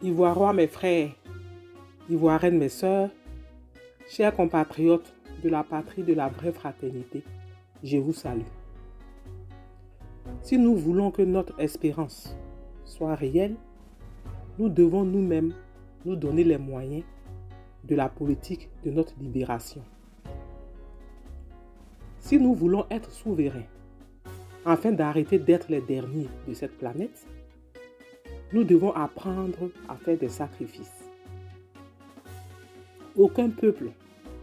Ivoiriens, mes frères, Ivoiriennes, mes sœurs, chers compatriotes de la patrie de la vraie fraternité, je vous salue. Si nous voulons que notre espérance soit réelle, nous devons nous-mêmes nous donner les moyens de la politique de notre libération. Si nous voulons être souverains, afin d'arrêter d'être les derniers de cette planète, nous devons apprendre à faire des sacrifices. Aucun peuple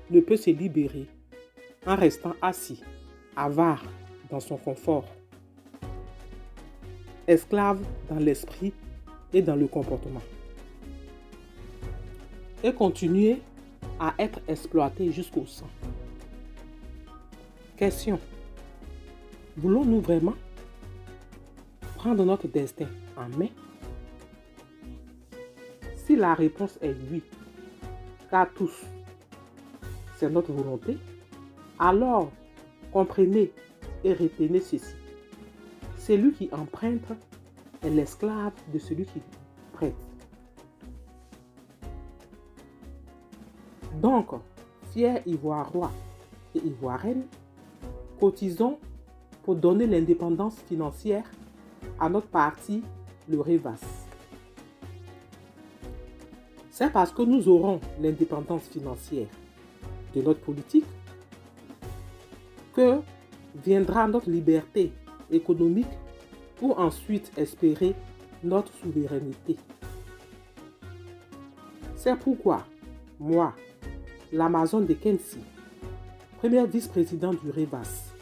ne peut se libérer en restant assis, avare dans son confort, esclave dans l'esprit et dans le comportement, et continuer à être exploité jusqu'au sang. Question. Voulons-nous vraiment prendre notre destin en main? Si la réponse est oui, car tous, c'est notre volonté, alors comprenez et retenez ceci. Celui qui emprunte est l'esclave de celui qui prête. Donc, fiers Ivoiriens et Ivoiriennes, cotisons pour donner l'indépendance financière à notre parti, le REVAS. C'est parce que nous aurons l'indépendance financière de notre politique que viendra notre liberté économique pour ensuite espérer notre souveraineté. C'est pourquoi, moi, l'Amazone de Kensi, première vice-présidente du REVAS,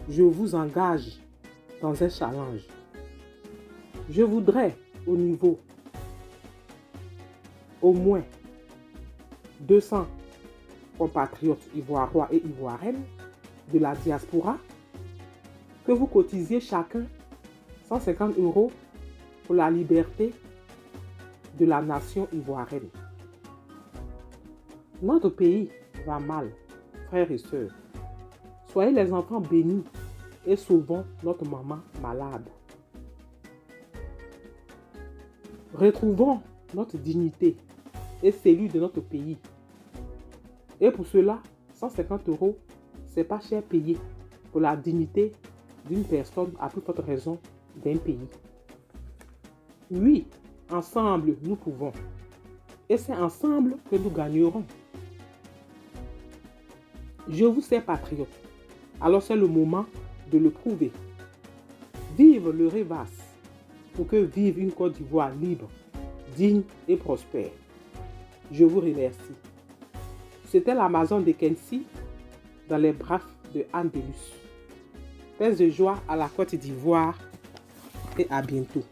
je vous engage dans un challenge. Je voudrais au niveau au moins 200 compatriotes ivoiriens et ivoiriennes de la diaspora que vous cotisiez chacun 150 € pour la liberté de la nation ivoirienne. Notre pays va mal, frères et sœurs. Soyez les enfants bénis et sauvons notre maman malade. Retrouvons notre dignité et celle de notre pays. Et pour cela, 150 €, c'est pas cher payé pour la dignité d'une personne à plus forte raison d'un pays. Oui, ensemble nous pouvons. Et c'est ensemble que nous gagnerons. Je vous sais patriote. Alors c'est le moment de le prouver. Vive le REVAS pour que vive une Côte d'Ivoire libre, digne et prospère. Je vous remercie. C'était l'Amazone de Kensi dans les bras de Anne Delus. Paix de joie à la Côte d'Ivoire et à bientôt.